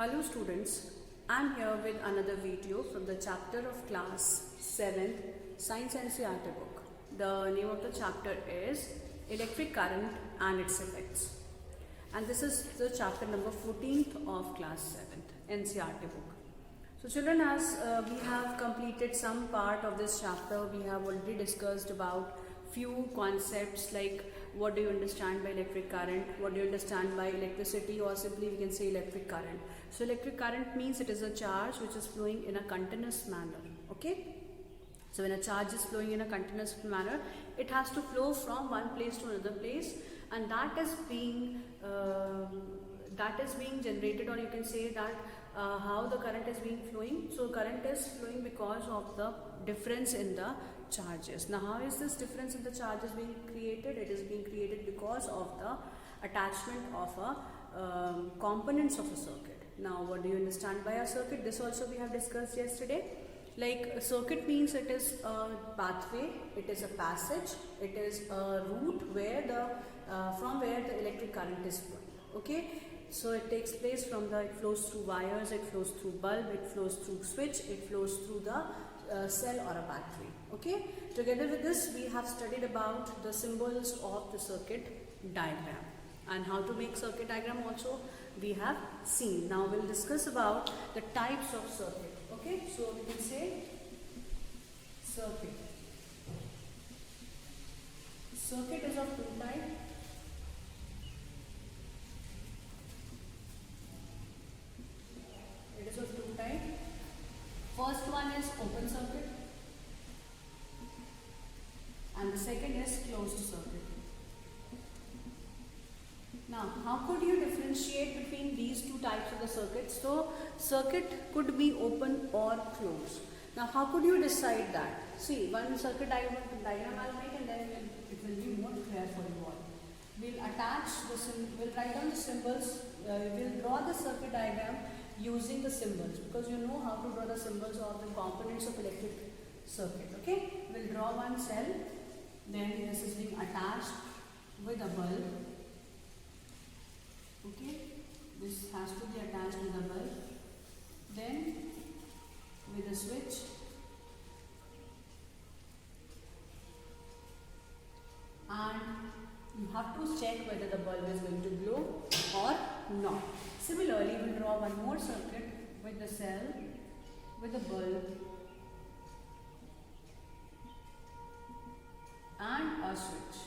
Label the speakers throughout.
Speaker 1: Hello students, I am here with another video from the chapter of class 7th Science NCERT book. The name of the chapter is Electric Current and its Effects, and this is the chapter number 14th of class 7th NCERT book. So children, as we have completed some part of this chapter, we have already discussed about few concepts like what do you understand by electric current, what do you understand by electricity, or simply we can say electric current. So electric current means it is a charge which is flowing in a continuous manner. Okay, so when a charge is flowing in a continuous manner, it has to flow from one place to another place, and that is being generated, or you can say that how the current is being flowing. So current is flowing because of the difference in the charges. Now how is this difference in the charges being created? It is being created because of the attachment of a components of a circuit. Now what do you understand by a circuit? This also we have discussed yesterday. Like a circuit means it is a pathway, it is a passage, it is a route where from where the electric current is flowing. Okay, so it takes place it flows through wires, it flows through bulb, it flows through switch, it flows through the cell or a battery. Okay, together with this we have studied about the symbols of the circuit diagram, and how to make circuit diagram also we have seen. Now we'll discuss about the types of circuit. Okay, so we can say circuit. Circuit is of two types. It is of two types. First one is open circuit, and the second is closed circuit. Now, how could you differentiate between these two types of the circuits? So, circuit could be open or closed. Now, how could you decide that? See, one circuit diagram I'll make, and then it will be more clear for you all. We'll write down the symbols, we'll draw the circuit diagram using the symbols, because you know how to draw the symbols of the components of electric circuit. Okay, we'll draw one cell, then this is being attached with a bulb. Okay, this has to be attached with a bulb, then with a switch, and you have to check whether the bulb is going to glow or not. Similarly, we will draw one more circuit with the cell, with the bulb, and a switch.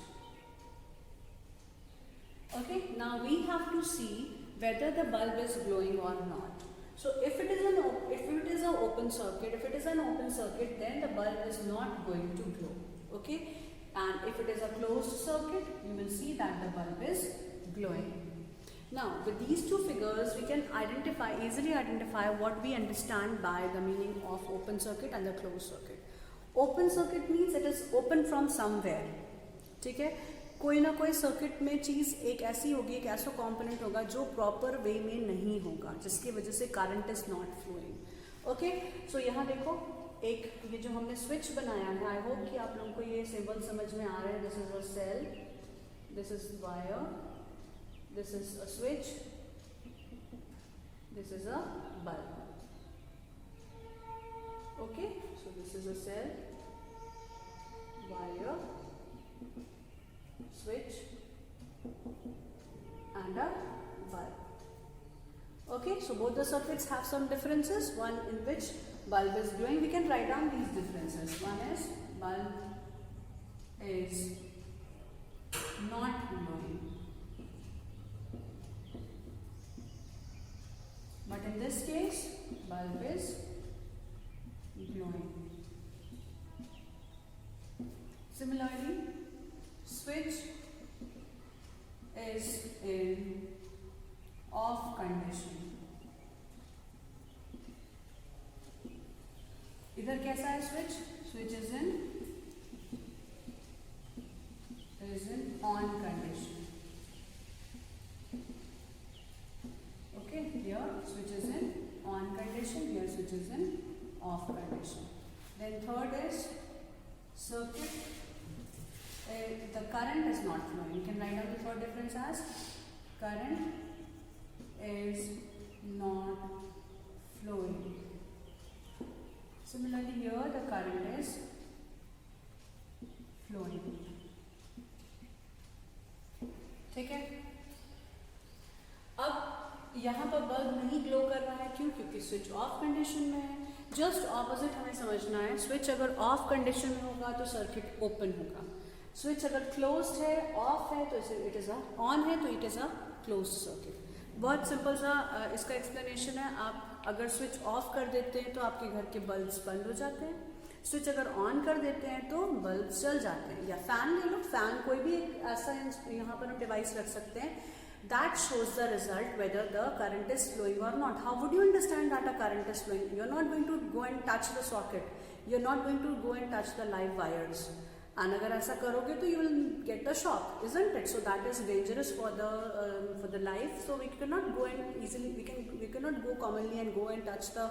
Speaker 1: Okay, now we have to see whether the bulb is glowing or not. So if it is an open circuit, then the bulb is not going to glow. Okay, and if it is a closed circuit, you will see that the bulb is glowing. Now with these two figures, we can easily identify what we understand by the meaning of open circuit and the closed circuit. Open circuit means it is open from somewhere. ठीक है, कोई ना कोई circuit में चीज़ एक ऐसी होगी, एक ऐसा कंपोनेंट होगा जो प्रॉपर वे में नहीं होगा, जिसकी वजह से current is not flowing. Okay, so यहाँ देखो एक ये जो हमने स्विच बनाया है, आई होप कि आप लोगों को ये सिंबल समझ में आ रहा है. This is a cell, this is wire, this is a switch, this is a bulb. Okay, so this is a cell, wire, switch, and a bulb. Okay, so both the circuits have some differences. One in which bulb is glowing. We can write down these differences. One is bulb is not glowing, but in this case bulb is glowing. Similarly, switch is in off condition. इधर कैसा है switch? Switch is in on condition. Okay, here switch is in on condition, here switch is in off condition. Then third is circuit. The current is not flowing. You can write down the third difference as current is not current is flowing. ठीक है, अब यहाँ पर bulb नहीं glow कर रहा है, क्यों? क्योंकि स्विच ऑफ कंडीशन में है। जस्ट ऑपोजिट हमें समझना है, स्विच अगर ऑफ कंडीशन में होगा तो सर्किट ओपन होगा, स्विच अगर क्लोज्ड है, ऑफ है, तो इट इज़ ऑन है, तो it is a closed circuit. बहुत सिंपल सा इसका एक्सप्लेनेशन है। आप अगर स्विच ऑफ कर देते हैं तो आपके घर के बल्ब्स बंद हो जाते हैं, स्विच अगर ऑन कर देते हैं तो बल्ब जल जाते हैं। या फैन ले लो, फैन कोई भी एक ऐसा यहाँ पर हम डिवाइस रख सकते हैं that shows the result whether the current is flowing or not. How would you understand that a current is flowing? You're not going to go and touch the socket, you're not going to go and touch the live wires, and agar aisa karoge to you will get the shock, isn't it? So that is dangerous for the life, so we cannot go and easily, we cannot go commonly and go and touch the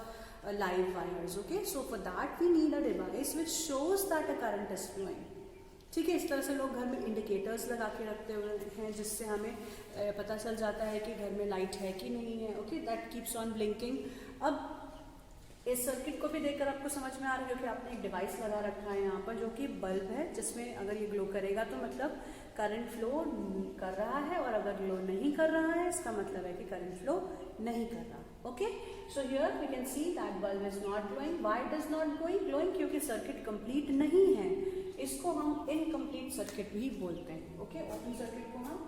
Speaker 1: live wires. Okay, so for that we need a device which shows that a current is flowing. ठीक है, इस तरह से लोग घर में indicators लगा के रखते हुए हैं, जिससे हमें पता चल जाता है कि घर में लाइट है कि नहीं है। Okay, that keeps on blinking. अब इस सर्किट को भी देखकर आपको समझ में आ रहा है कि आपने एक डिवाइस लगा रखा है यहाँ पर, जो कि बल्ब है, जिसमें अगर ये ग्लो करेगा तो मतलब करंट फ्लो कर रहा है, और अगर ग्लो नहीं कर रहा है इसका मतलब है कि करंट फ्लो नहीं कर रहा। Okay, so here we can see that bulb is not glowing. Why it is not glowing? क्योंकि सर्किट कंप्लीट नहीं है। इसको हम इनकम्प्लीट सर्किट भी बोलते हैं। ओके, ओपन सर्किट को हम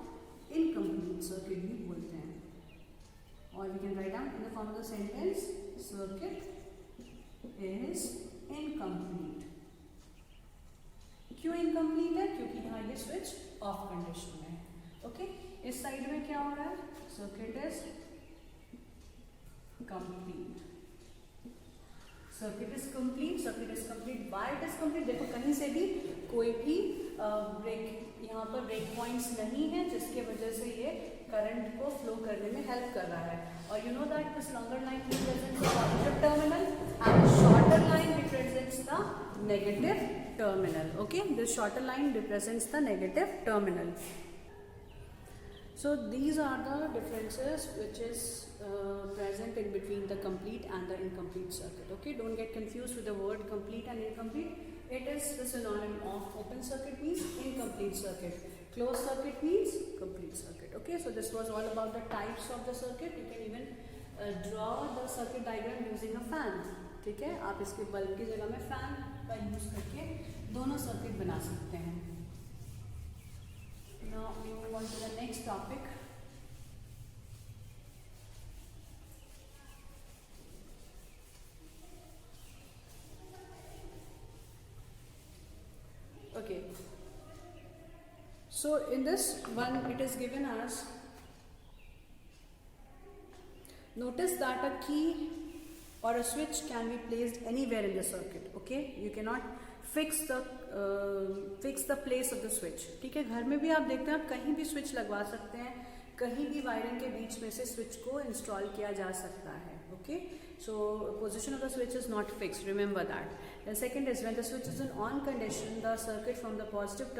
Speaker 1: इनकम्प्लीट सर्किट भी बोलते हैं। और we can write down in the form of the sentence, circuit is incomplete. क्यों इनकम्प्लीट है? क्योंकि यहाँ ये स्विच ऑफ कंडीशन में है। ओके, इस साइड में क्या हो रहा है? Circuit is complete, circuit is complete, circuit is complete. Why it is complete? देखो, कहीं से भी कोई भी ब्रेक, यहाँ पर ब्रेक पॉइंट्स नहीं है, जिसके वजह से ये करंट को फ्लो करने में हेल्प कर रहा है। और you know that this longer line represents the positive terminal and shorter line represents the negative terminal. Okay, this shorter line represents the negative terminal. So these are the differences which is present in between the complete and the incomplete circuit. Okay, don't get confused with the word complete and incomplete. It is the synonym of open circuit means incomplete circuit, closed circuit means complete circuit. Okay, so this was all about the types of the circuit. You can even draw the circuit diagram using a fan. ठीक है, आप इसके bulb की जगह में fan का use करके दोनों सर्किट बना सकते हैं। Now we move on to the next topic. Okay, so in this one it is given as, notice that a key or a switch can be placed anywhere in the circuit. Okay, you cannot fix the place of the switch. ठीक है, घर में भी आप देखते हैं, आप कहीं भी स्विच लगवा सकते हैं, कहीं भी वायरिंग के बीच में से स्विच को इंस्टॉल किया जा सकता है। Okay, so position of the switch is not fixed, remember that. The second is when the switch is in on condition, the circuit from the positive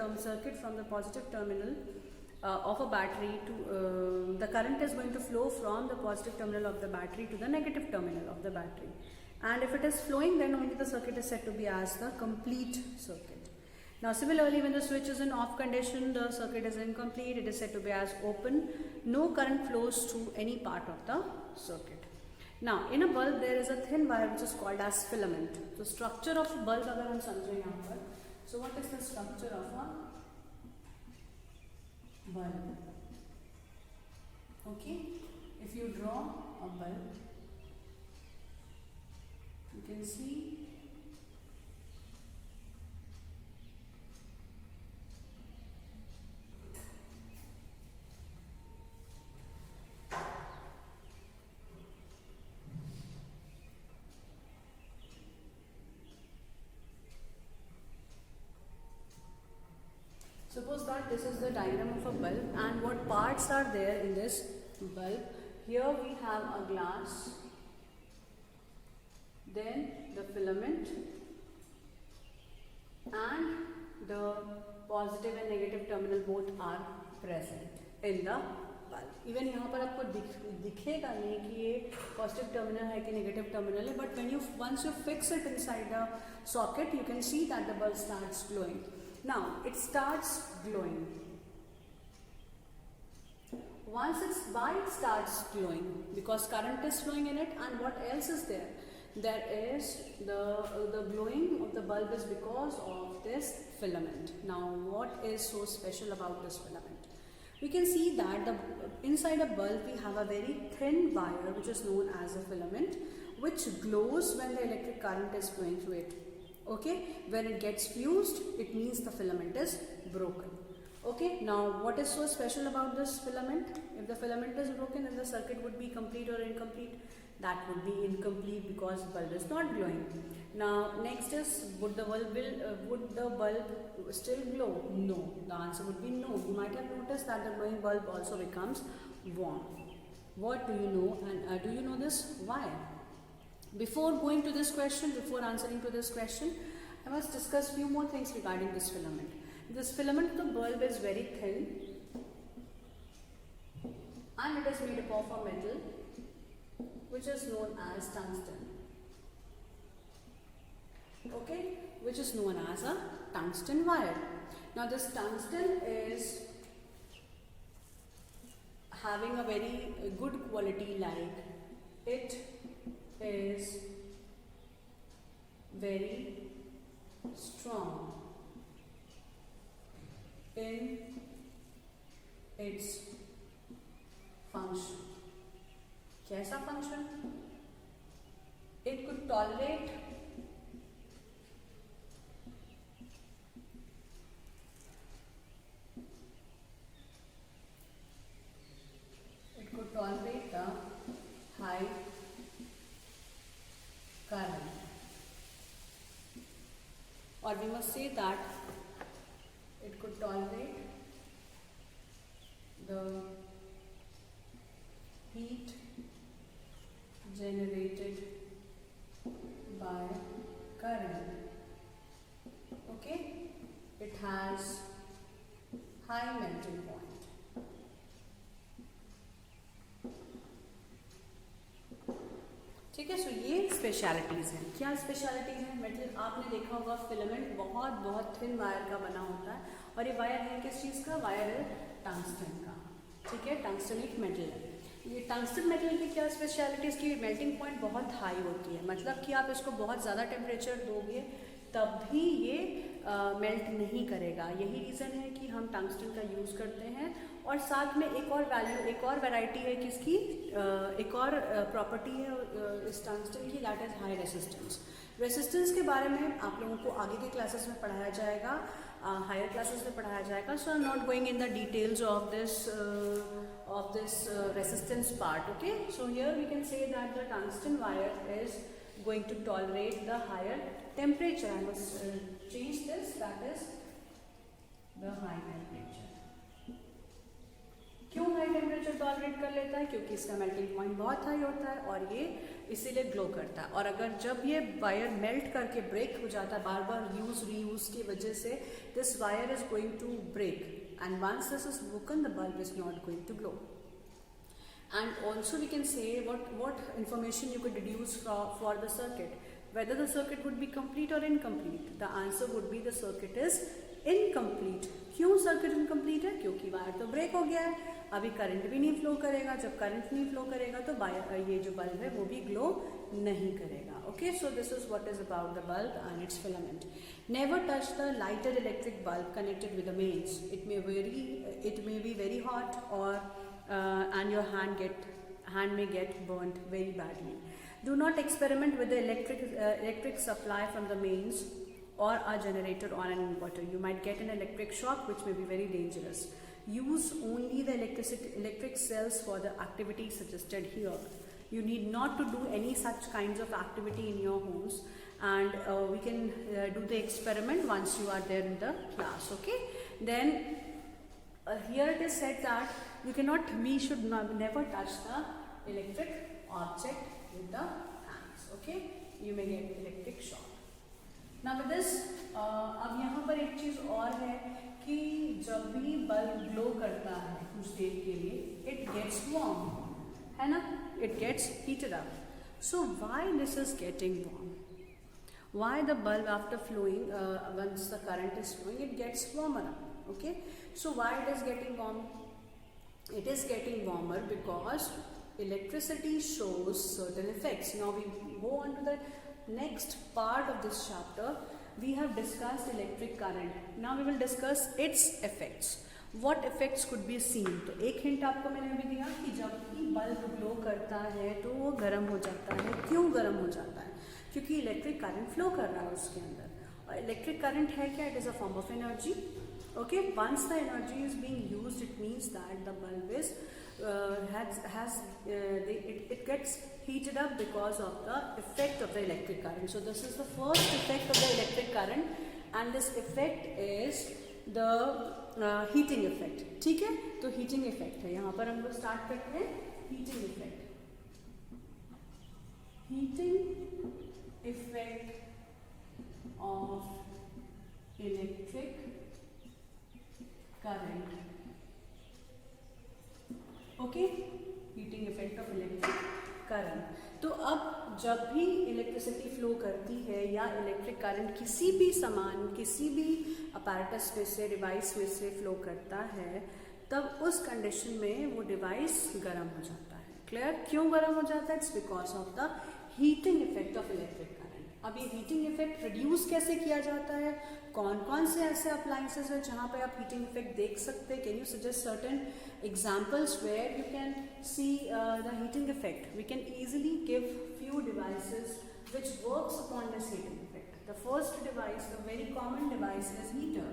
Speaker 1: terminal of a battery to the current is going to flow from the positive terminal of the battery to the negative terminal of the battery, and if it is flowing, then only the circuit is said to be as the complete circuit. Now similarly, when the switch is in off condition, the circuit is incomplete, it is said to be as open, no current flows through any part of the circuit. Now in a bulb there is a thin wire which is called as filament. So structure of a bulb अगर हम समझें यहाँ पर, so what is the structure of a bulb? Okay, if you draw a bulb, you can see suppose that this is the diagram of a bulb, and what parts are there in this bulb. Here we have a glass, then the filament, and the positive and negative terminal both are present in the bulb. Even यहाँ पर आपको दिखेगा नहीं कि ये positive terminal है कि negative terminal है, but when you once you fix it inside the socket, you can see that the bulb starts glowing. Now it starts glowing. Why it starts glowing? Because current is flowing in it, and what else is there? There is the glowing of the bulb is because of this filament. Now what is so special about this filament? We can see that inside a bulb we have a very thin wire which is known as a filament, which glows when the electric current is flowing through it. Okay, when it gets fused, it means the filament is broken. Okay, now what is so special about this filament? If the filament is broken, then the circuit would be complete or incomplete. That would be incomplete because the bulb is not glowing. Now next is, would the bulb still glow? No. The answer would be no. You might have noticed that the glowing bulb also becomes warm. What do you know, and do you know this? Why? Before going to this question, before answering to this question, I must discuss few more things regarding this filament. This filament of the bulb is very thin and it is made up of a metal which is known as tungsten. Okay, which is known as a tungsten wire. Now this tungsten is having a very good quality, like it is very strong in its function. कैसा function? It could tolerate the high current, or we must say that it could tolerate the heat generated by current. Okay, it has high melting point. ठीक है, सो ये specialities हैं. क्या specialities हैं? Metal, आपने देखा होगा फिलामेंट बहुत थिन वायर का बना होता है, और ये वायर है किस चीज़ का? वायर है टंगस्टन का. ठीक है, टंगस्टन एक मेटल है. ये टंगस्टन मेटल की क्या स्पेशलिटी? इसकी मेल्टिंग पॉइंट बहुत हाई होती है, मतलब कि आप इसको बहुत ज़्यादा टेम्परेचर दोगे तब भी ये मेल्ट नहीं करेगा. यही रीज़न है कि हम टंगस्टन का यूज़ करते हैं. और साथ में एक और वैरायटी है किसकी, एक और प्रॉपर्टी है इस टंगस्टन की, that is high resistance. Resistance के बारे में आप लोगों को आगे के क्लासेस में पढ़ाया जाएगा, हायर क्लासेस में पढ़ाया जाएगा. So I am not going in the details of this resistance part. Okay, so here we can say that the tungsten wire is going to tolerate the higher temperature. I must change this, that is the high temperature. क्यों high temperature tolerate कर लेता है? क्योंकि इसका melting point बहुत high होता है और ये इसीलिए ग्लो करता है. और अगर जब ये वायर मेल्ट करके ब्रेक हो जाता है बार बार रीयूज की वजह से, this wire is going to break, and once this is broken the bulb is not going to glow. And also we can say what information you could deduce for the circuit, whether the circuit would be complete or incomplete. The answer would be the circuit is incomplete. क्यों circuit incomplete है? क्योंकि wire तो break हो गया है, अभी current भी नहीं फ्लो करेगा. जब करंट नहीं फ्लो करेगा तो ये जो बल्ब है वो भी ग्लो नहीं करेगा. Okay, so this is what is about the bulb and its filament. Never touch the lighter electric bulb connected with the mains. It may be very hot और and your hand may get burnt very badly. Do not experiment with the electric supply from the mains or a generator or an inverter. You might get an electric shock which may be very dangerous. Use only the electric cells for the activity suggested here. You need not to do any such kinds of activity in your homes, and we can do the experiment once you are there in the class. Okay, then here it is said that we should never touch the electric object with the hands. Okay, you may get electric shock. Now with this, अब यहाँ पर एक चीज़ और है कि जब भी bulb glow करता है कुछ देर के लिए इट गेट्स वार्म, है ना, it gets heated up. So why this is getting warm? Why the bulb after flowing, once the current is flowing, it gets warmer up. Okay, so why it is getting warm? It is getting warmer because electricity shows certain effects. Now we go on to the next part of this chapter. We have discussed electric current. Now we will discuss its effects. What effects could be seen? तो एक hint आपको मैंने अभी दिया कि जब भी bulb glow करता है तो वो गर्म हो जाता है. क्यों गर्म हो जाता है? क्योंकि इलेक्ट्रिक करंट फ्लो कर रहा है उसके अंदर. और इलेक्ट्रिक करंट है क्या? It is a form of energy. Okay, once the energy is being used it means that the bulb is it gets heated up because of the effect of the electric current. So this is the first effect of the electric current and this effect is the heating effect. ठीक है, तो heating effect है. यहाँ पर हम लोग start करते हैं heating effect. Heating effect of electric current. Okay, heating effect of electric current. तो अब जब भी इलेक्ट्रिसिटी फ्लो करती है या इलेक्ट्रिक करंट किसी भी सामान, किसी भी अपैरेटस में से, डिवाइस में से फ्लो करता है, तब उस कंडीशन में वो डिवाइस गर्म हो जाता है. क्लियर? क्यों गर्म हो जाता है? It's because of the heating effect of electric current. अब ये हीटिंग इफेक्ट प्रोड्यूस कैसे किया जाता है? कौन कौन से ऐसे अप्लायंसेस हैं जहाँ पे आप हीटिंग इफेक्ट देख सकते हैं? Can you suggest certain examples where you can see the heating effect? We can easily give few devices which works upon this heating effect. The first device, the very common device is heater.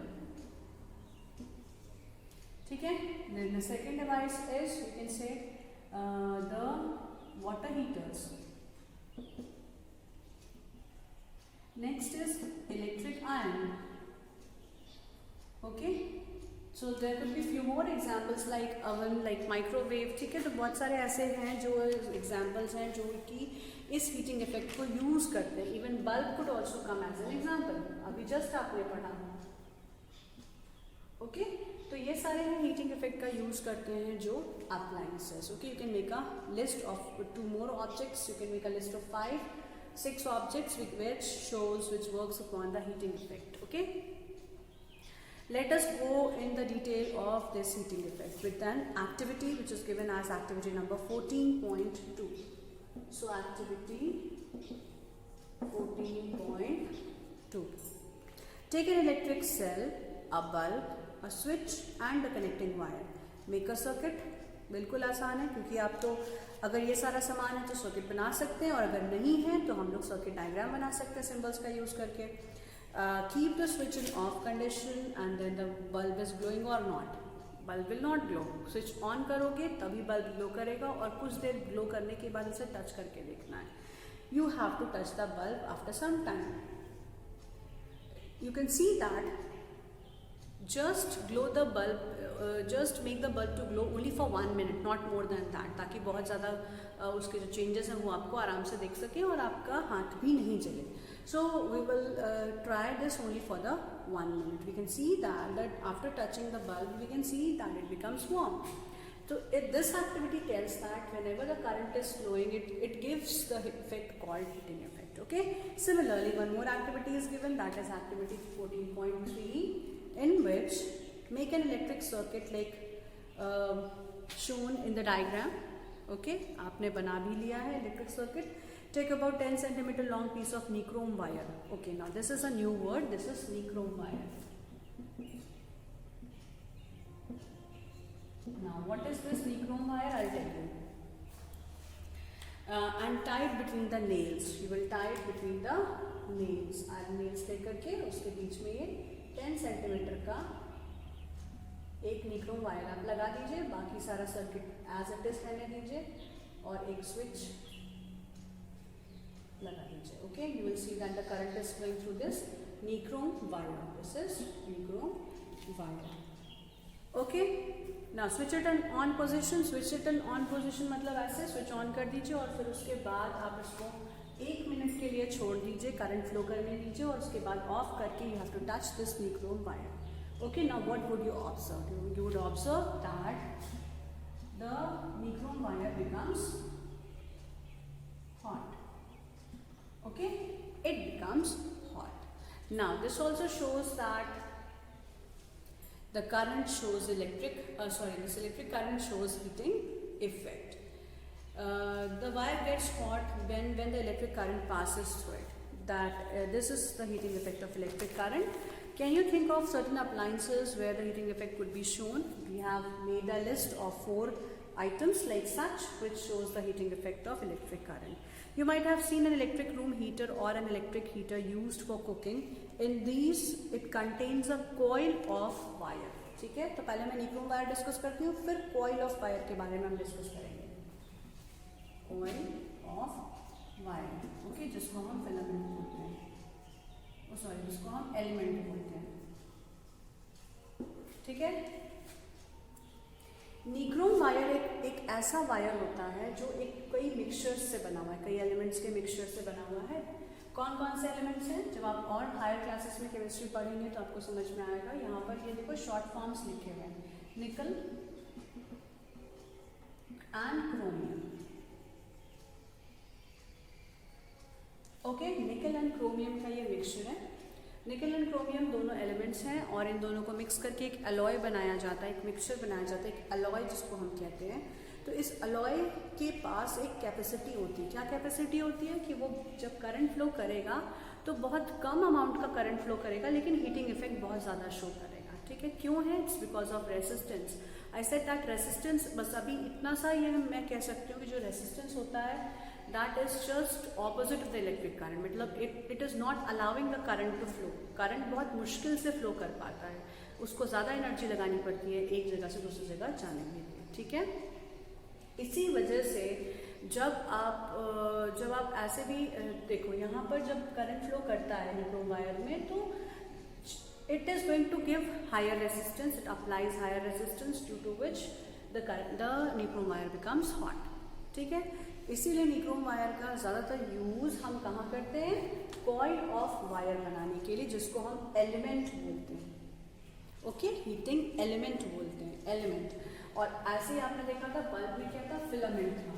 Speaker 1: ठीक है? Then the second device is, you can say the water heaters. Next is electric iron. Okay? So there could be few more examples like oven, like microwave. ठीक है, तो बहुत सारे ऐसे हैं जो examples हैं जो कि इस heating effect को use करते हैं. Even bulb could also come as an example. अभी just आपने पढ़ा. Okay, तो ये सारे हैं heating effect का use करते हैं जो appliances. Okay, you can make a list of 2 more objects. You can make a list of 5, 6 objects which works upon the heating effect. Okay. Let us go in the detail of this heating effect with an activity which is given as activity number 14.2. So activity 14.2. Take an electric cell, a bulb, a switch and a connecting wire. Make a circuit. बिल्कुल आसान है क्योंकि आप तो अगर ये सारा सामान है तो सर्किट बना सकते हैं और अगर नहीं है तो हम लोग सर्किट डायग्राम बना सकते हैं सिंबल्स का यूज़ करके. Keep the switch in off condition and then the bulb is glowing or not. Bulb will not glow. Switch on करोगे तभी bulb glow करेगा और कुछ देर glow करने के बाद इसे touch करके देखना है. You have to touch the bulb after some time. You can see that just glow the bulb, just make the bulb to glow only for 1 minute, not more than that, ताकि बहुत ज़्यादा उसके जो changes हैं वो आपको आराम से देख सकें और आपका हाथ भी नहीं जले. So we will try this only for the 1 minute. We can see that after touching the bulb, we can see that it becomes warm. So this activity tells that whenever the current is flowing, it gives the effect called heating effect. Okay. Similarly, one more activity is given, that is activity 14.3, in which make an electric circuit like shown in the diagram. Okay. आपने बना भी लिया है electric circuit. Take about 10 cm long piece of nichrome wire. Okay, now this is a new word. This is nichrome wire. Now, what is this nichrome wire? I'll tell you. And tie it between the nails. You will tie it between the nails. Iron nails लेकर के उसके बीच में ये 10 cm का एक nichrome wire आप लगा दीजिए. बाकी सारा circuit as it is रहने दीजिए और एक switch लगा दीजिए. Okay, you will see that the current is flowing through this nichrome wire. This is nichrome wire. Okay, now switch it on position. Switch it on position मतलब ऐसे switch on कर दीजिए और फिर उसके बाद आप इसको 1 मिनट के लिए छोड़ दीजिए, करंट फ्लो करने दीजिए और उसके बाद ऑफ करके you have to touch this nichrome wire. Okay, now what would you observe? You would observe that the nichrome wire becomes hot. Okay, it becomes hot. Now this also shows that the current shows this electric current shows heating effect. The wire gets hot when the electric current passes through it. This is the heating effect of electric current. Can you think of certain appliances where the heating effect could be shown? We have made a list of 4 items like such, which shows the heating effect of electric current. You might have seen an electric room heater or an electric heater used for cooking. In these, it contains a coil of wire. ठीक है, तो पहले मैं नीक्रोम wire discuss करती हूँ, फिर coil of wire के बारे में हम डिस्कस करेंगे. कॉइल ऑफ वायर, ओके, जिसको हम फिलामेंट बोलते हैं, जिसको हम एलिमेंट बोलते हैं. ठीक है. नीक्रोम वायर एक ऐसा वायर होता है जो कई मिक्सचर्स से बना हुआ है, कई एलिमेंट्स के मिक्सचर से बना हुआ है. कौन कौन से एलिमेंट्स हैं? जब आप और हायर क्लासेस में केमिस्ट्री पढ़ेंगे तो आपको समझ में आएगा. यहाँ पर ये देखो शॉर्ट फॉर्म्स लिखे हुए हैं, निकल एंड क्रोमियम. ओके, निकल एंड क्रोमियम का ये मिक्सचर है. निकल एंड क्रोमियम दोनों एलिमेंट्स हैं और इन दोनों को मिक्स करके एक अलॉय बनाया जाता है, एक मिक्सचर बनाया जाता है, एक अलॉय जिसको हम कहते हैं. तो इस अलॉय के पास एक कैपेसिटी होती है. क्या कैपेसिटी होती है? कि वो जब करंट फ्लो करेगा तो बहुत कम अमाउंट का करंट फ्लो करेगा, लेकिन हीटिंग इफेक्ट बहुत ज़्यादा शो करेगा. ठीक है, क्यों है? It's because of resistance. I said that resistance, बस अभी इतना सा ये मैं कह सकती हूँ कि जो रेसिस्टेंस होता है that is just opposite of the electric current. मतलब it is not allowing the current to flow. Current बहुत मुश्किल से फ्लो कर पाता है, उसको ज़्यादा एनर्जी लगानी पड़ती है एक जगह से दूसरी जगह जाने के लिए. ठीक है, इसी वजह से जब आप ऐसे भी देखो, यहाँ पर जब करंट फ्लो करता है नीक्रोम वायर में, तो it is going to give higher resistance. It applies higher resistance due to which the nichrome wire becomes hot. ठीक है, इसीलिए नीक्रोम वायर का ज़्यादातर यूज़ हम कहाँ करते हैं? कॉइल ऑफ वायर बनाने के लिए, जिसको हम एलिमेंट बोलते हैं. ओके, हीटिंग एलिमेंट बोलते हैं, एलिमेंट. और ऐसे ही आपने देखा था बल्ब में क्या था? फिलामेंट था.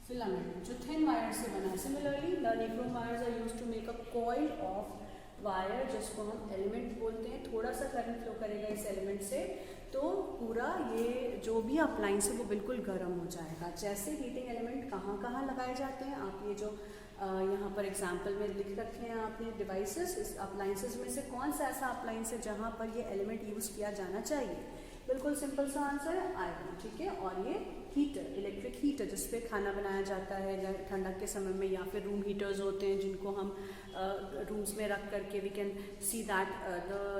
Speaker 1: फिलामेंट जो थिन वायर से बना. Similarly the nichrome wires are used to make a coil of wire, जिसको हम एलिमेंट बोलते हैं. थोड़ा सा करंट फ्लो करेगा इस एलिमेंट से तो पूरा ये जो भी अप्लायंस है वो बिल्कुल गर्म हो जाएगा. जैसे हीटिंग एलिमेंट कहाँ कहाँ लगाए जाते हैं, आप ये जो यहाँ पर एग्जांपल में लिख रखे हैं आपने डिवाइसेस, इस अप्लायंसेस में से कौन सा ऐसा अप्लायंस है जहाँ पर ये एलिमेंट यूज़ किया जाना चाहिए? बिल्कुल सिंपल सा आंसर है, आयरन. ठीक है, और ये हीटर, इलेक्ट्रिक हीटर, जिस पे खाना बनाया जाता है ठंडक के समय में, या फिर रूम हीटर्स होते हैं जिनको हम रूम्स में रख करके we can see that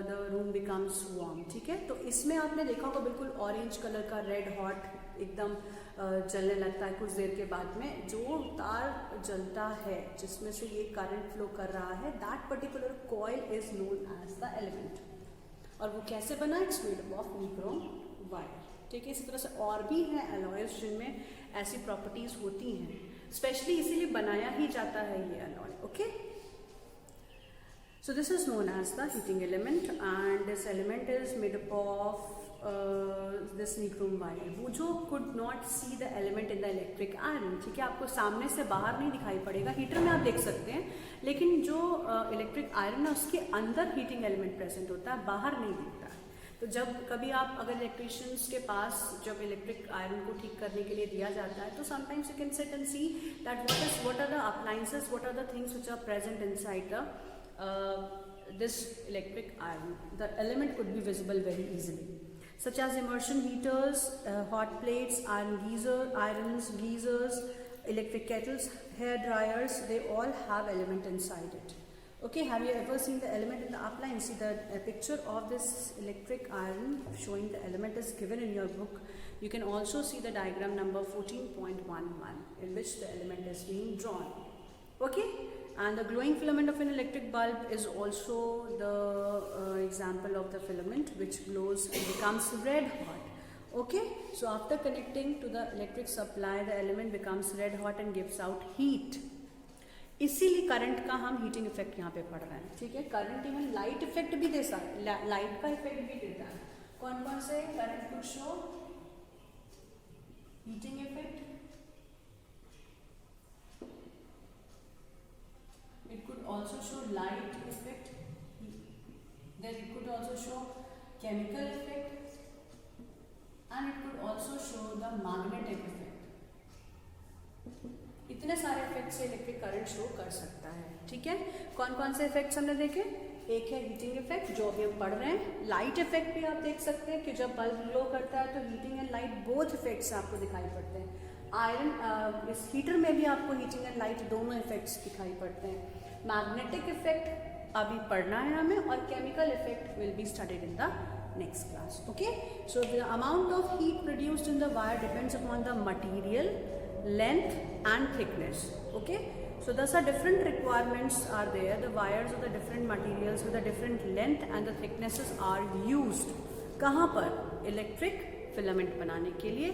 Speaker 1: the room becomes warm. ठीक है, तो इसमें आपने देखा होगा बिल्कुल ऑरेंज कलर का, रेड हॉट एकदम जलने लगता है कुछ देर के बाद में. जो तार जलता है जिसमें से ये करंट फ्लो कर रहा है, that particular coil is known as the element. और वो कैसे बना? It's made of nichrome wire. ठीक है, इसी तरह से और भी हैं अलॉयज जिनमें ऐसी प्रॉपर्टीज होती हैं, स्पेशली इसीलिए बनाया ही जाता है ये alloy. Okay, so this is known as the heating element and this element is made up of this nichrome wire. वो जो could not see the element in the electric iron. ठीक है, आपको सामने से बाहर नहीं दिखाई पड़ेगा, हीटर में आप देख सकते हैं, लेकिन जो इलेक्ट्रिक आयरन है उसके अंदर हीटिंग एलिमेंट प्रेजेंट होता है, बाहर नहीं दिखता है. तो जब कभी आप अगर इलेक्ट्रिशियंस के पास जब इलेक्ट्रिक आयरन को ठीक करने के लिए दिया जाता है, तो sometimes you can sit and see that what are the appliances, what are the things which are present inside the this electric iron. The element could be visible very easily, such as immersion heaters, hot plates, irons, geysers, electric kettles, hair dryers. They all have element inside it. Okay, have you ever seen the element in the appliance? See the picture of this electric iron showing the element is given in your book. You can also see the diagram number 14.11 in which the element is being drawn. Okay, and the glowing filament of an electric bulb is also the example of the filament which glows and becomes red hot. Okay, so after connecting to the electric supply, the element becomes red hot and gives out heat. इसीलिए current का हम heating effect यहाँ पे पढ़ रहे हैं, ठीक है। करंट इवन लाइट इफेक्ट भी दे सकता, लाइट का इफेक्ट भी देता है। कौन कौन से current could show heating effect? It could also show light effect, then it could also show chemical effect and it could also show the magnetic effect. इतने सारे इफेक्ट से इलेक्ट्रिक करंट शो कर सकता है, ठीक है। कौन कौन से इफेक्ट्स हमने देखे? एक है हीटिंग इफेक्ट जो अभी हम पढ़ रहे हैं। लाइट इफेक्ट भी आप देख सकते हैं कि जब बल्ब ग्लो करता है तो heating and light both effects आपको दिखाई पड़ते हैं। आयरन इस हीटर में भी आपको हीटिंग एंड लाइट दोनों इफेक्ट्स दिखाई पड़ते हैं। मैग्नेटिक इफेक्ट अभी पढ़ना है हमें, और chemical effect will be studied in the next class, okay. So the amount of heat produced in the wire depends upon the material, length and thickness, okay. So thus are different requirements are there. The wires of the different materials with a different length and the thicknesses are used कहाँ पर? Electric filament बनाने के लिए,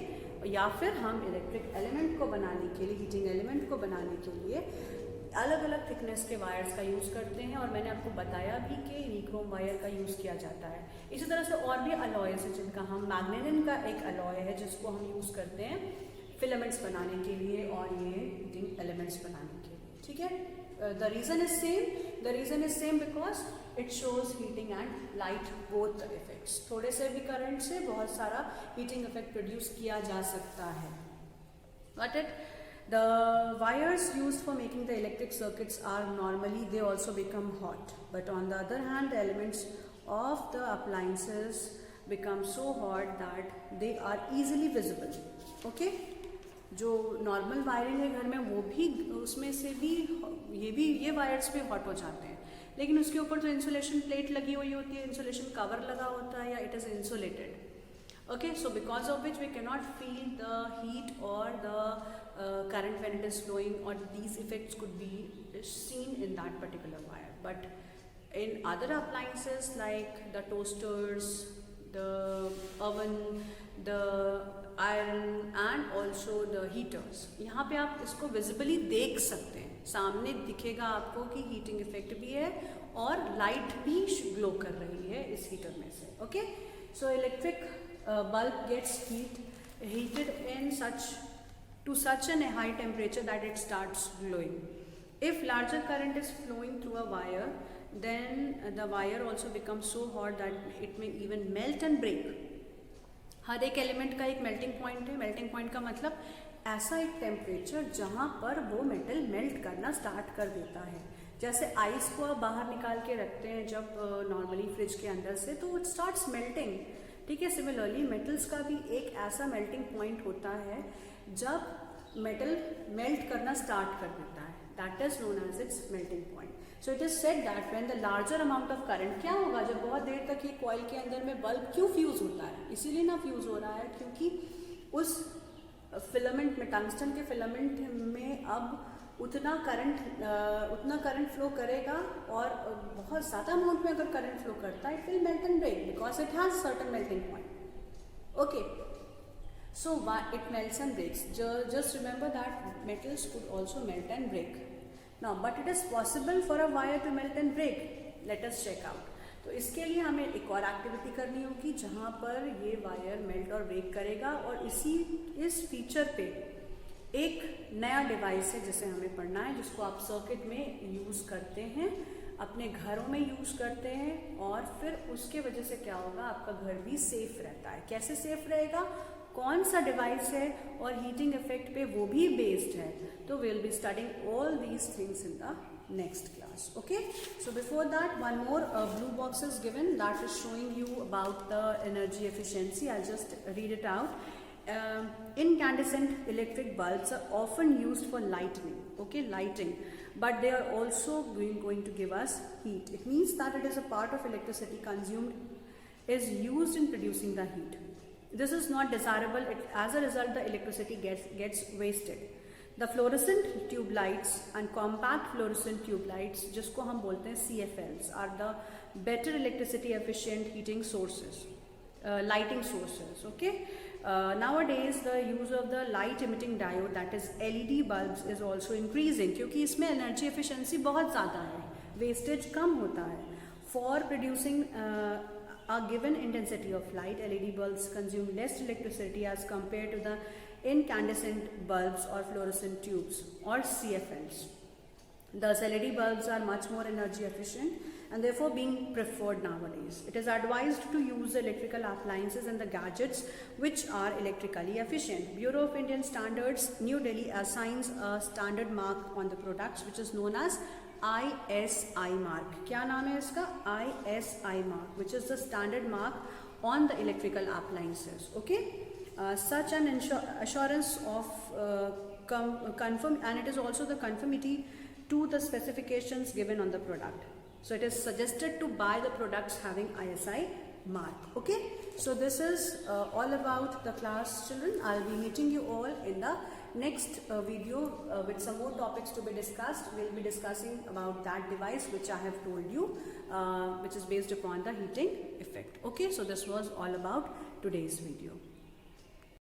Speaker 1: या फिर हम electric element को बनाने के लिए, हीटिंग एलिमेंट को बनाने के लिए अलग अलग थिकनेस के वायर्स का यूज़ करते हैं। और मैंने आपको बताया भी कि निक्रोम वायर का यूज़ किया जाता है। इसी तरह से और भी अलॉयज हैं जिनका हम, मैग्नेटिन का एक अलॉय है जिसको हम यूज़ करते हैं फिलामेंट्स बनाने के लिए और ये हीटिंग एलिमेंट्स बनाने के लिए, ठीक है। The reason is same because it shows heating and light both the effects. थोड़े से भी करंट से बहुत सारा हीटिंग इफेक्ट प्रोड्यूस किया जा सकता है। Got it? The wires used for making the electric circuits are normally, they also become hot, but on the other hand the elements of the appliances become so hot that they are easily visible, okay. जो normal wiring है घर में वो भी, उसमें से भी ये वायर्स भी हॉट हो जाते हैं, लेकिन उसके ऊपर जो इंसुलेशन प्लेट लगी हुई होती है, इंसुलेशन कवर लगा होता है, या it is insulated, okay. So because of which we cannot feel the heat or the current when it is flowing, or these effects could be seen in that particular wire. But in other appliances like the toasters, the oven, the iron and also the heaters, यहाँ पे आप इसको visibly देख सकते हैं, सामने दिखेगा आपको कि हीटिंग इफेक्ट भी है और लाइट भी ग्लो कर रही है इस हीटर में से, okay. So electric bulb gets heated in to such a high temperature that it starts glowing. If larger current is flowing through a wire, then the wire also becomes so hot that it may even melt and break. हर एक element का एक melting point है। Melting point का मतलब ऐसा एक temperature जहाँ पर वो मेटल मेल्ट करना स्टार्ट कर देता है। जैसे आइस को आप बाहर निकाल के रखते हैं जब नॉर्मली फ्रिज के अंदर से, तो इट स्टार्ट्स मेल्टिंग, ठीक है। सिमिलरली मेटल्स का भी एक ऐसा मेल्टिंग पॉइंट होता है जब मेटल मेल्ट करना स्टार्ट कर देता है, that is known as its melting point. So it is said that when the larger amount of current, क्या होगा जब बहुत देर तक ये कॉइल के अंदर में बल्ब क्यों फ्यूज होता है? इसीलिए ना फ्यूज हो रहा है क्योंकि उस फिलामेंट में, टंगस्टन के फिलामेंट में अब उतना करंट फ्लो करेगा, और बहुत ज़्यादा अमाउंट में अगर करंट फ्लो करता है, it will melt and break because it has certain melting point, okay. So it melts and breaks. Just remember that metals could also melt and break now, but it is possible for a wire to melt and break. Let us check out. तो इसके लिए हमें एक और activity करनी होगी जहाँ पर ये वायर मेल्ट और ब्रेक करेगा, और इस फीचर पे एक नया डिवाइस है जिसे हमें पढ़ना है, जिसको आप सर्किट में यूज़ करते हैं, अपने घरों में यूज़ करते हैं, और फिर उसके वजह से क्या होगा, आपका घर भी सेफ रहता है। कैसे सेफ रहेगा, कौन सा डिवाइस है, और हीटिंग इफेक्ट पे वो भी बेस्ड है। तो we will be studying all these things in the next class, okay. So before that, one more blue box is given that is showing you about the energy efficiency. I'll just read it out. Incandescent electric bulbs are often used for lighting, okay, lighting, but they are also going to give us heat. It means that it is a part of electricity consumed is used in producing the heat. This is not desirable. As a result, the electricity gets wasted. The fluorescent tube lights and compact fluorescent tube lights, जिसको हम बोलते हैं CFLs, are the better electricity efficient heating sources, lighting sources, okay. nowadays the use of the light emitting diode, that is LED bulbs, is also increasing क्योंकि इसमें energy efficiency बहुत ज़्यादा है, wastage कम होता है. For producing a given intensity of light, LED bulbs consume less electricity as compared to the incandescent bulbs or fluorescent tubes or CFLs. Thus, LED bulbs are much more energy efficient and therefore being preferred nowadays. It is advised to use electrical appliances and the gadgets which are electrically efficient. Bureau of Indian Standards, New Delhi, assigns a standard mark on the products which is known as ISI mark. क्या नाम है इसका? ISI mark, which is the standard mark on the electrical appliances. Okay, such an assurance of confirm, and it is also the conformity to the specifications given on the product. So it is suggested to buy the products having ISI mark. Okay, so this is all about the class, children. I'll be meeting you all in the next video with some more topics to be discussed. We'll be discussing about that device which I have told you, which is based upon the heating effect. Okay, so this was all about today's video.